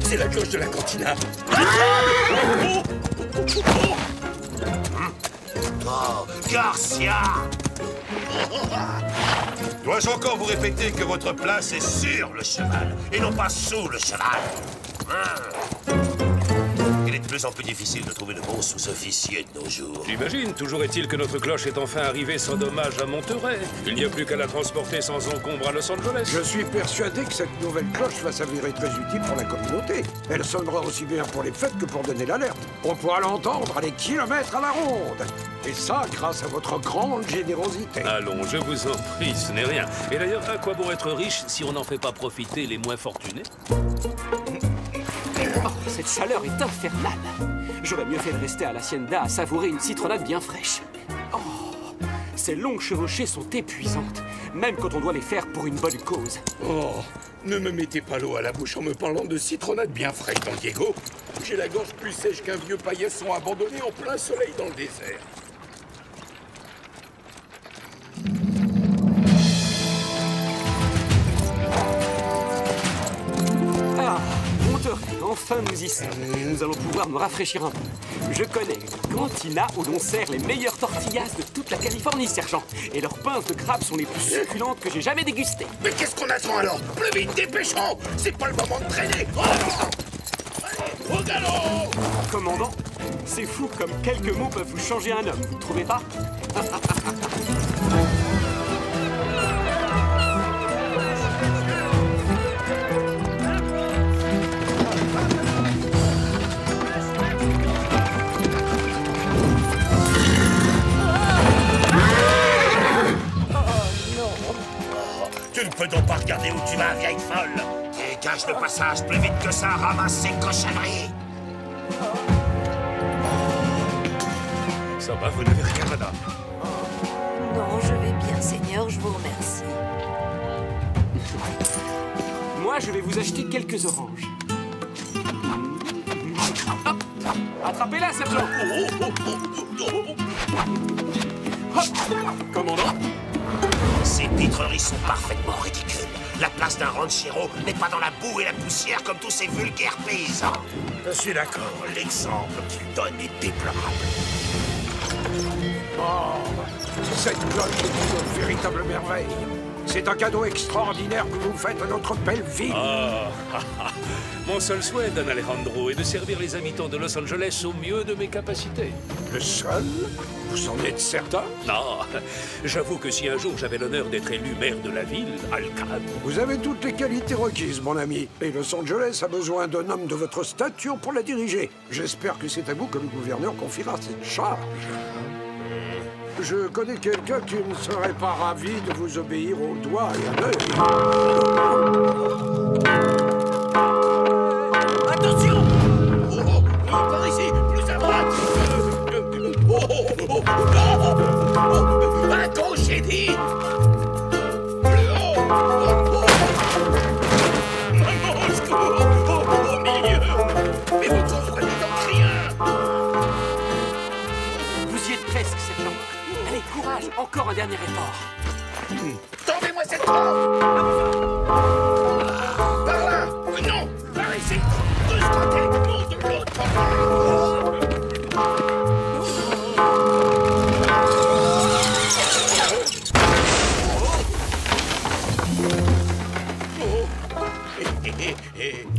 C'est la cloche de la cantina. Oh, Garcia! Dois-je encore vous répéter que votre place est sur le cheval et non pas sous le cheval? Il est de plus en plus difficile de trouver de bons sous-officiers de nos jours. J'imagine. Toujours est-il que notre cloche est enfin arrivée sans dommage à Monterey. Il n'y a plus qu'à la transporter sans encombre à Los Angeles. Je suis persuadé que cette nouvelle cloche va s'avérer très utile pour la communauté. Elle sonnera aussi bien pour les fêtes que pour donner l'alerte. On pourra l'entendre à des kilomètres à la ronde. Et ça, grâce à votre grande générosité. Allons, je vous en prie, ce n'est rien. Et d'ailleurs, à quoi bon être riche si on n'en fait pas profiter les moins fortunés? Oh, cette chaleur est infernale. J'aurais mieux fait de rester à l'hacienda à savourer une citronnade bien fraîche. Oh, ces longues chevauchées sont épuisantes, même quand on doit les faire pour une bonne cause. Oh, ne me mettez pas l'eau à la bouche en me parlant de citronnade bien fraîche, Don Diego. J'ai la gorge plus sèche qu'un vieux paillasson abandonné en plein soleil dans le désert. Enfin, nous y sommes. Nous allons pouvoir nous rafraîchir un peu. Je connais une cantina où l'on sert les meilleures tortillas de toute la Californie, sergent. Et leurs pinces de crabe sont les plus succulentes que j'ai jamais dégustées. Mais qu'est-ce qu'on attend alors? Plus vite, dépêchons! C'est pas le moment de traîner! Oh, allez, au galop! Commandant, c'est fou comme quelques mots peuvent vous changer un homme, vous ne trouvez pas? Tu ne peux donc pas regarder où tu vas, vieille folle. Dégage le passage plus vite que ça, ramasse ces cochonneries. Ça va, vous n'avez rien, madame? Non, je vais bien, Seigneur, je vous remercie. Moi, je vais vous acheter quelques oranges. Hop! Attrapez-la, sergent! Hop! Commandant! Ces pitreries sont parfaitement ridicules. La place d'un ranchero n'est pas dans la boue et la poussière comme tous ces vulgaires paysans. Je suis d'accord, l'exemple qu'il donne est déplorable. Oh, cette cloche est une véritable merveille. C'est un cadeau extraordinaire que vous faites à notre belle ville. Mon seul souhait, Don Alejandro, est de servir les habitants de Los Angeles au mieux de mes capacités. Le seul? Vous en êtes certain? Non, j'avoue que si un jour j'avais l'honneur d'être élu maire de la ville, Alcad... Vous avez toutes les qualités requises, mon ami. Et Los Angeles a besoin d'un homme de votre stature pour la diriger. J'espère que c'est à vous que le gouverneur confiera cette charge. Je connais quelqu'un qui ne serait pas ravi de vous obéir au doigt et à l'œil. Attention! Par ici, plus à droite! À gauche, j'ai dit! Plus haut! Maman, au secours! Au milieu! Mais vous comprenez donc rien! Vous y êtes presque, sergent. Allez, courage, encore un dernier effort. Tendez-moi cette rampe! Par là! Non! Par ici! De ce côté! Non, de l'autre!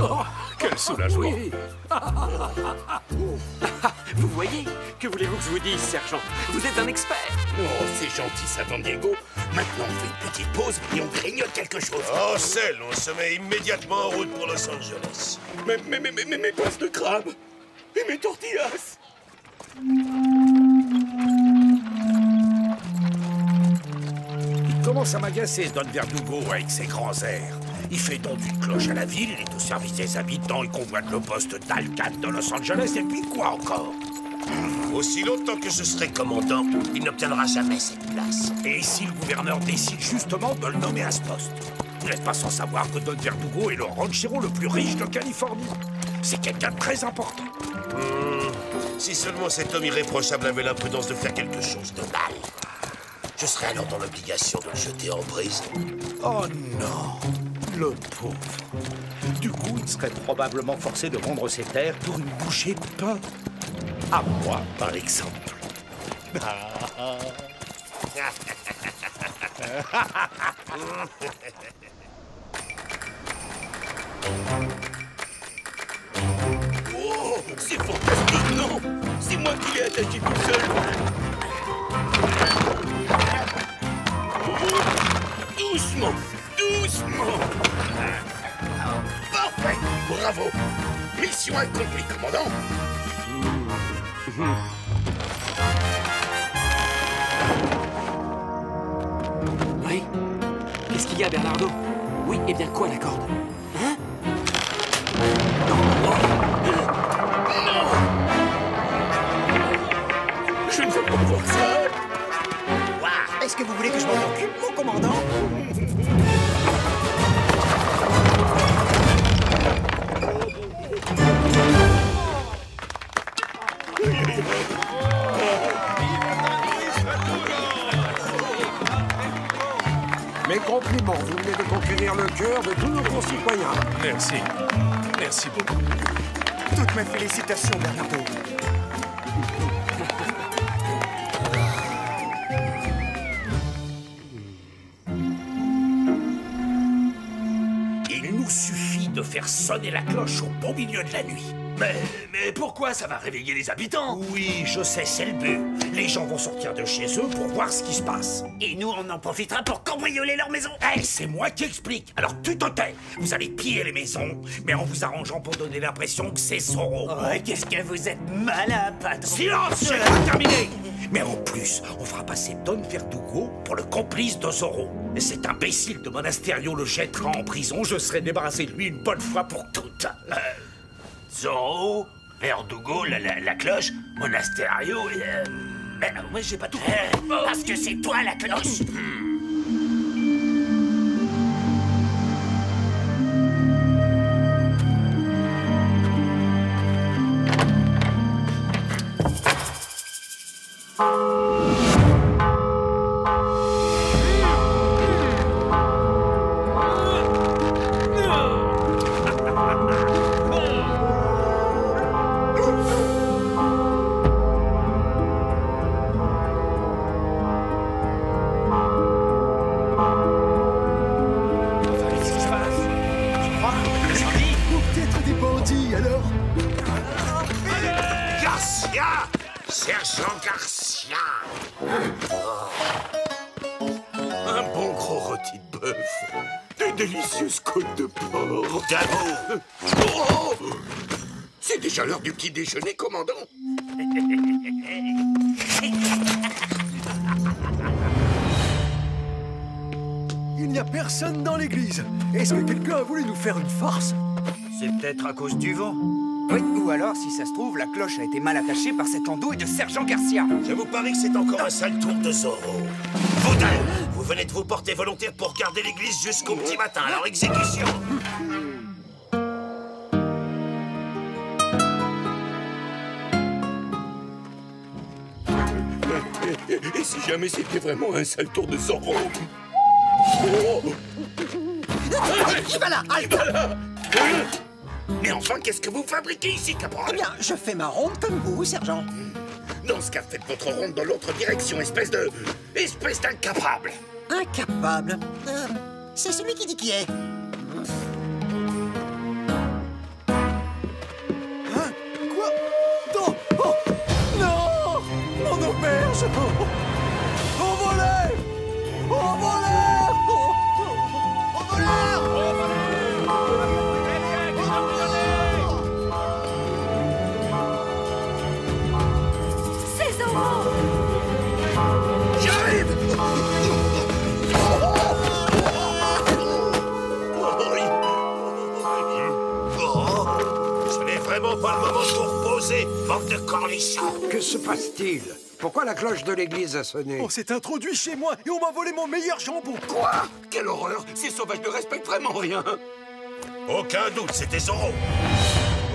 Oh, quel soulagement! Oui. Vous voyez? Que voulez-vous que je vous dise, sergent? Vous êtes un expert. Oh, c'est gentil, ça, Don Diego. Maintenant, on fait une petite pause et on grignote quelque chose. Oh, Cell, on se met immédiatement en route pour Los Angeles. Mais mes pinces de crabe! Et mes tortillas! Il commence à m'agacer, Don Verdugo, avec ses grands airs. Il fait don d'une cloche à la ville, il est au service des habitants, il convoite le poste d'Alcad de Los Angeles, et puis quoi encore? Aussi longtemps que je serai commandant, il n'obtiendra jamais cette place. Et si le gouverneur décide justement de le nommer à ce poste? Vous n'êtes pas sans savoir que Don Verdugo est le ranchero le plus riche de Californie. C'est quelqu'un de très important. Si seulement cet homme irréprochable avait l'imprudence de faire quelque chose de mal, je serais alors dans l'obligation de le jeter en prison. Oh non, le pauvre. Du coup, il serait probablement forcé de vendre ses terres pour une bouchée de pain. À moi, par exemple. Oh, c'est fantastique, non? C'est moi qui l'ai attaché tout seul. Doucement, doucement. Parfait, bravo. Mission accomplie, commandant. Oui? Qu'est-ce qu'il y a, Bernardo? Oui, et bien quoi, la corde? Hein? Je ne veux pas voir ça. Wow. Est-ce que vous voulez que je m'en occupe, mon commandant? Mes compliments, vous venez de conquérir le cœur de tous nos concitoyens. Merci. Merci beaucoup. Toutes mes félicitations, Bernardo. Il nous suffit de faire sonner la cloche au bon milieu de la nuit. Mais pourquoi ça va réveiller les habitants? Oui, je sais, c'est le but. Les gens vont sortir de chez eux pour voir ce qui se passe. Et nous, on en profitera pour cambrioler leur maison. Hey, c'est moi qui explique. Alors tu te tais. Vous allez piller les maisons, mais en vous arrangeant pour donner l'impression que c'est Zorro. Oh, qu'est-ce que vous êtes malin, patron. Silence, j'ai pas terminé. Mais en plus, on fera passer Don Verdugo pour le complice de Zorro. Et cet imbécile de Monasterio le jettera en prison. Je serai débarrassé de lui une bonne fois pour toutes. Zorro, Verdugo, la cloche, Monasterio, moi j'ai pas tout compris. Parce que c'est toi la cloche. Garcia! Sergent Garcia! Un bon gros rôti de bœuf. Des délicieuses côtes de porc. D'amour! Oh! C'est déjà l'heure du petit déjeuner, commandant. Il n'y a personne dans l'église. Est-ce que quelqu'un a voulu nous faire une farce? C'est peut-être à cause du vent. Oui, ou alors, si ça se trouve, la cloche a été mal attachée par cette andouille de Sergent Garcia. Je vous parie que c'est encore un sale tour de Zorro. Vous deux, vous venez de vous porter volontaire pour garder l'église jusqu'au petit matin, alors exécution. Et si jamais c'était vraiment un sale tour de Zorro? Oh! Qui va là? Halte! Mais enfin, qu'est-ce que vous fabriquez ici, caporal? Eh bien, je fais ma ronde comme vous, sergent. Dans ce cas, faites votre ronde dans l'autre direction, espèce d'incapable. Incapable? C'est celui qui dit qui est. Hein? Quoi? Non! Oh! Non! Mon auberge! Au volet! Au volet! Au voleur! C'est Zorro! J'arrive! Ce n'est vraiment pas le moment de vous reposer, bande de cornichons. Que se passe-t-il? Pourquoi la cloche de l'église a sonné? On s'est introduit chez moi et on m'a volé mon meilleur jambon. Quoi? Quelle horreur! Ces sauvages ne respectent vraiment rien. Aucun doute, c'était Zorro.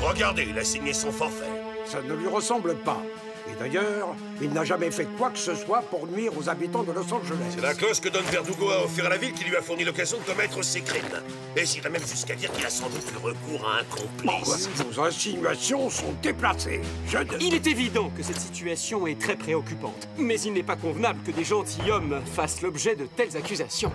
Regardez, il a signé son forfait. Ça ne lui ressemble pas. Et d'ailleurs, il n'a jamais fait quoi que ce soit pour nuire aux habitants de Los Angeles. C'est la cause que Don Verdugo a offert à la ville qui lui a fourni l'occasion de commettre ses crimes. Et j'irais même jusqu'à dire qu'il a sans doute eu recours à un complice. Vos insinuations sont déplacées. Il est évident que cette situation est très préoccupante. Mais il n'est pas convenable que des gentilshommes fassent l'objet de telles accusations.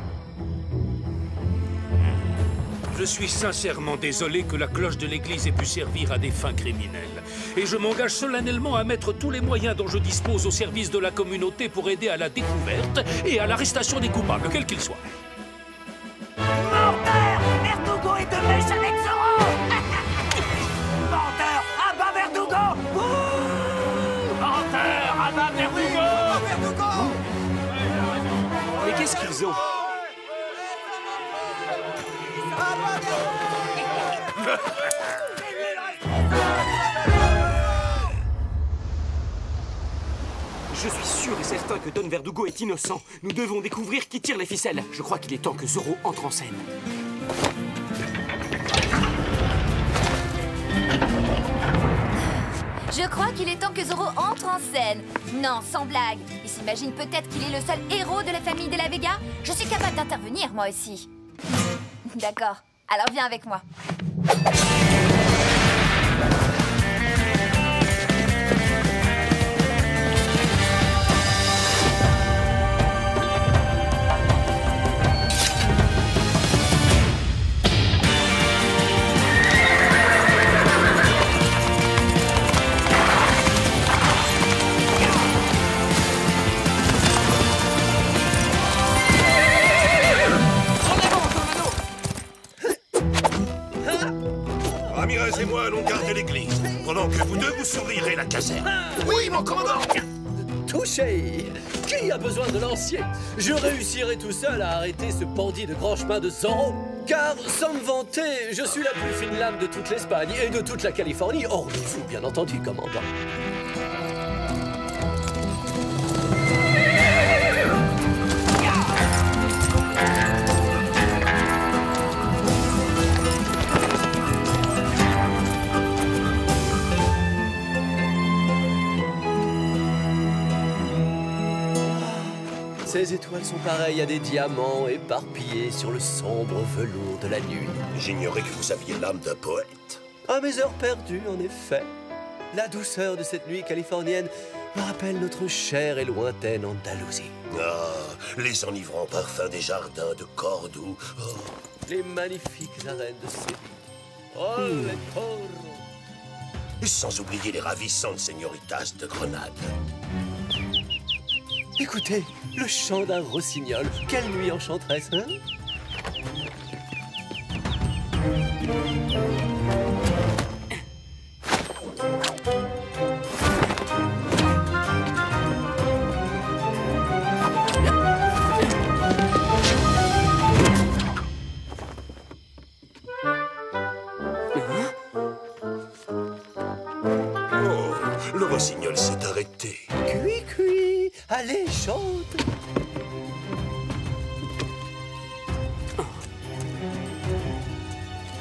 Je suis sincèrement désolé que la cloche de l'église ait pu servir à des fins criminelles. Et je m'engage solennellement à mettre tous les moyens dont je dispose au service de la communauté pour aider à la découverte et à l'arrestation des coupables, quels qu'ils soient. Menteur! Verdugo est de mèche avec Zorro! Menteur! À bas Verdugo! Menteur! À bas Verdugo! Mais qu'est-ce qu'ils ont? Je suis sûr et certain que Don Verdugo est innocent. Nous devons découvrir qui tire les ficelles. Je crois qu'il est temps que Zorro entre en scène. Je crois qu'il est temps que Zorro entre en scène. Non, sans blague. Il s'imagine peut-être qu'il est le seul héros de la famille de la Vega. Je suis capable d'intervenir, moi aussi. D'accord. Alors viens avec moi. Ramirez et moi allons garder l'église, pendant que vous deux vous surveillerez la caserne. Oui, mon commandant! Touché! Qui a besoin de lancier? Je réussirai tout seul à arrêter ce bandit de grand chemin de Zorro. Car, sans me vanter, je suis la plus fine lame de toute l'Espagne et de toute la Californie, hormis vous, bien entendu, commandant. Ces étoiles sont pareilles à des diamants éparpillés sur le sombre velours de la nuit. J'ignorais que vous aviez l'âme d'un poète. À mes heures perdues, en effet. La douceur de cette nuit californienne me rappelle notre chère et lointaine Andalousie. Ah, les enivrants parfums des jardins de Cordoue. Oh. Les magnifiques arènes de Séville. Oh, les toros. Sans oublier les ravissantes señoritas de Grenade. Écoutez, le chant d'un rossignol. Quelle nuit enchanteresse, hein? Le rossignol s'est arrêté. Cui, cui. Allez, chante.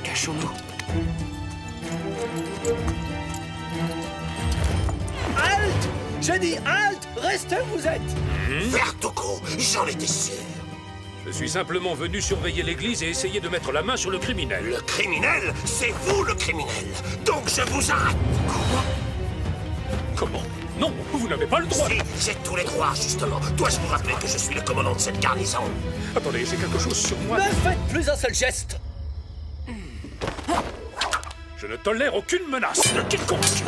Cachons-nous. Halte! J'ai dit halte! Restez où vous êtes! Vertugo, j'en étais sûr. Je suis simplement venu surveiller l'église et essayer de mettre la main sur le criminel. Le criminel, c'est vous le criminel. Donc je vous arrête. Comment? Non, vous n'avez pas le droit. Si, j'ai tous les droits, justement. Dois-je vous rappeler que je suis le commandant de cette garnison? Attendez, j'ai quelque chose sur moi. Ne faites plus un seul geste! Je ne tolère aucune menace de quiconque.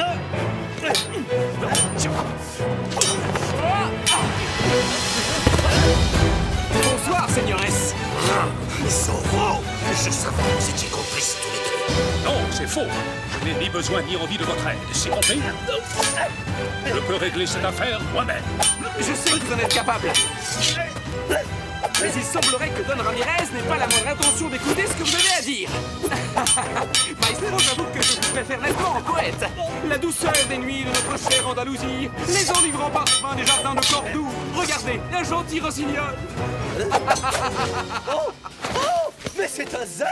Bonsoir, seigneuresse. Zorro, je savais que vous étiez complices tous les deux. Non, c'est faux. Je n'ai ni besoin ni envie de votre aide. C'est compris? Je peux régler cette affaire moi-même. Je sais que vous en êtes capable. Mais il semblerait que Don Ramirez n'ait pas la moindre intention d'écouter ce que vous avez à dire. Maestro, j'avoue que je vous préfère nettement en poète. La douceur des nuits de notre chère Andalousie, les enivrants parfums des jardins de Cordoue. Regardez, un gentil rossignol. Oh! Oh! Mais c'est un Z!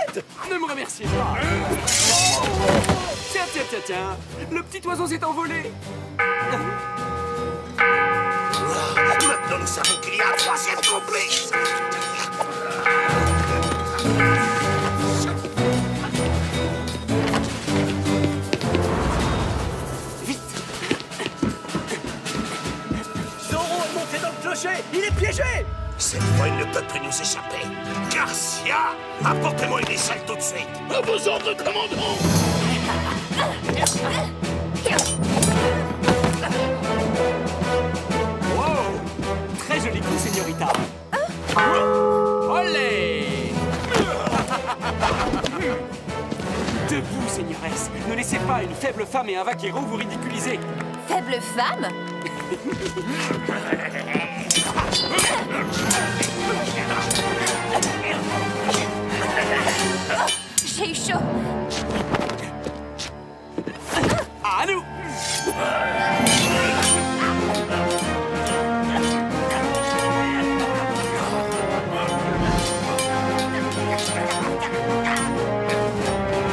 Ne me remerciez pas. Tiens, tiens, tiens, tiens. Le petit oiseau s'est envolé. Maintenant, nous savons qu'il y a un troisième complice. Vite! Zorro est monté dans le clocher! Il est piégé! Cette fois, il ne peut plus nous échapper. Garcia, apportez-moi une échelle tout de suite. À vos ordres, commandant. Wow! Très joli coup, señorita. Olé! Debout, seigneuresse. Ne laissez pas une faible femme et un vaquero vous ridiculiser. Faible femme? J'ai eu chaud. À nous!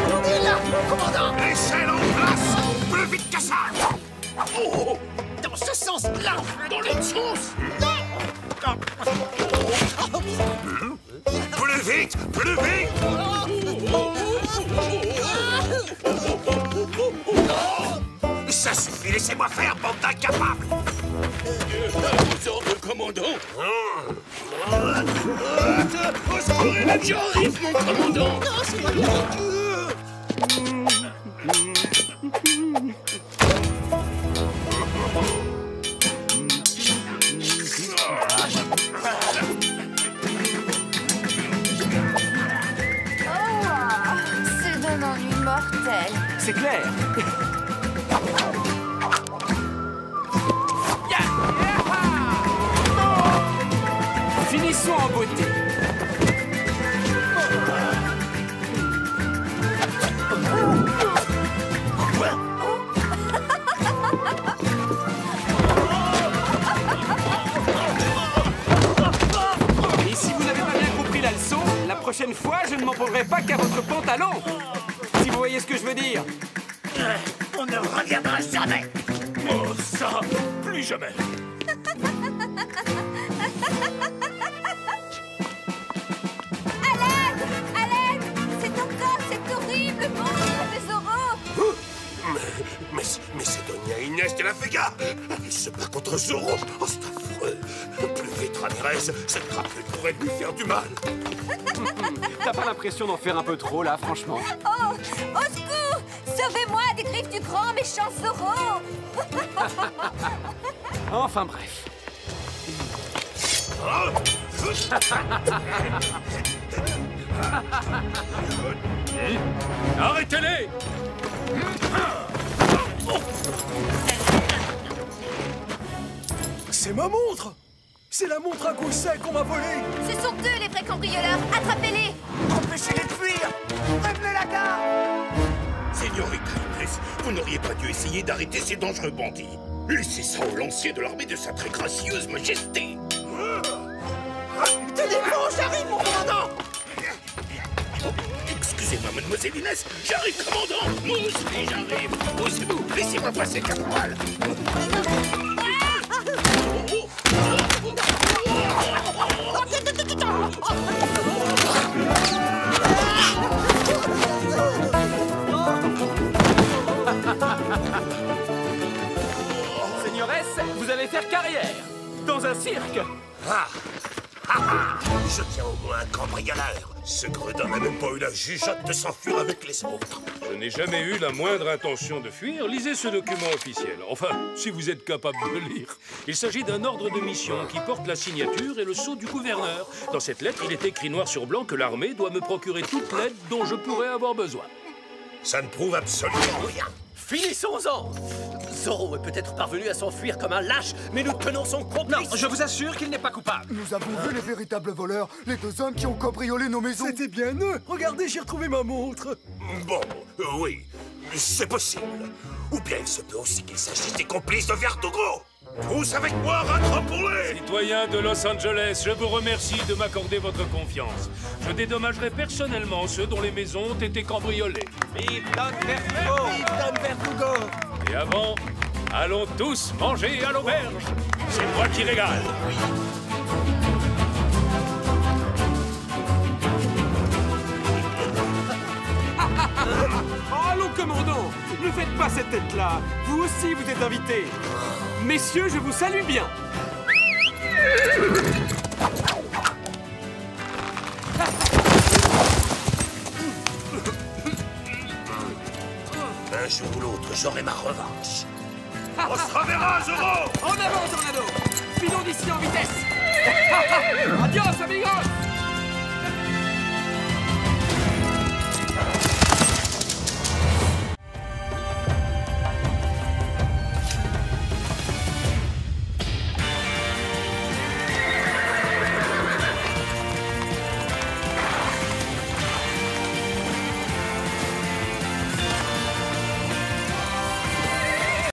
On est là, mon commandant. L'échelle en place. Plus vite que ça. Oh, dans ce sens-là. Dans l'autre sens. Non. Plus vite, plus vite. Ça suffit, laissez-moi faire, bande d'incapables. Vos ordres, commandant. Au secours, j'arrive, mon commandant. Non, c'est pas C'est d'un ennui mortel. C'est clair. Finissons en beauté. Et si vous n'avez pas bien compris la leçon, la prochaine fois, je ne m'en prendrai pas qu'à votre pantalon. Si vous voyez ce que je veux dire. On ne reviendra jamais. Oh, ça, plus jamais. À l'aide! C'est encore cet horrible monstre de Zorro! Mais c'est Doña Inès de la Vega. Elle se bat contre Zorro. Oh, c'est affreux. Plus vite, Ramirez. Cette crapule pourrait lui faire du mal. T'as pas l'impression d'en faire un peu trop, là, franchement? Oh! Au secours! Sauvez-moi des griffes du grand méchant Zorro. Enfin bref. Arrêtez-les! C'est ma montre! C'est la montre à coup sec qu'on m'a volée! Ce sont eux les vrais cambrioleurs. Attrapez-les. Empêchez-les de fuir! Prévenez la gare! Señorita Inès, vous n'auriez pas dû essayer d'arrêter ces dangereux bandits. Laissez ça aux lanciers de l'armée de sa très gracieuse majesté. Tenez bon, j'arrive, mon commandant! Excusez-moi, mademoiselle Inès, j'arrive, commandant. Moi aussi, j'arrive. Poussez-vous, laissez-moi passer, caporal. Seigneuresse, vous allez faire carrière dans un cirque. Je tiens au moins un cambrioleur. Ce gredin n'a même pas eu la jugeote de s'enfuir avec les autres. Je n'ai jamais eu la moindre intention de fuir. Lisez ce document officiel. Enfin, si vous êtes capable de le lire. Il s'agit d'un ordre de mission qui porte la signature et le sceau du gouverneur. Dans cette lettre, il est écrit noir sur blanc que l'armée doit me procurer toute l'aide dont je pourrais avoir besoin. Ça ne prouve absolument rien. Finissons-en! Zorro est peut-être parvenu à s'enfuir comme un lâche, mais nous tenons son complice! Non, je vous assure qu'il n'est pas coupable. Nous avons vu les véritables voleurs, les deux hommes qui ont cambriolé nos maisons. C'était bien eux. Regardez, j'ai retrouvé ma montre. Bon, oui, c'est possible. Ou bien il se peut aussi qu'il s'agisse des complices de Verdugo. Tous avec moi, rattrapons-les! Citoyens de Los Angeles, je vous remercie de m'accorder votre confiance. Je dédommagerai personnellement ceux dont les maisons ont été cambriolées. Vive Don Verdugo! Vive Don Verdugo! Et avant, allons tous manger à l'auberge. C'est moi qui régale. Oh, allons, commandant! Ne faites pas cette tête-là! Vous aussi, vous êtes invités! Messieurs, je vous salue bien! Un jour ou l'autre, j'aurai ma revanche. On se reverra, Zorro! En avant, Tornado! Filons d'ici en vitesse! Adios, amigos!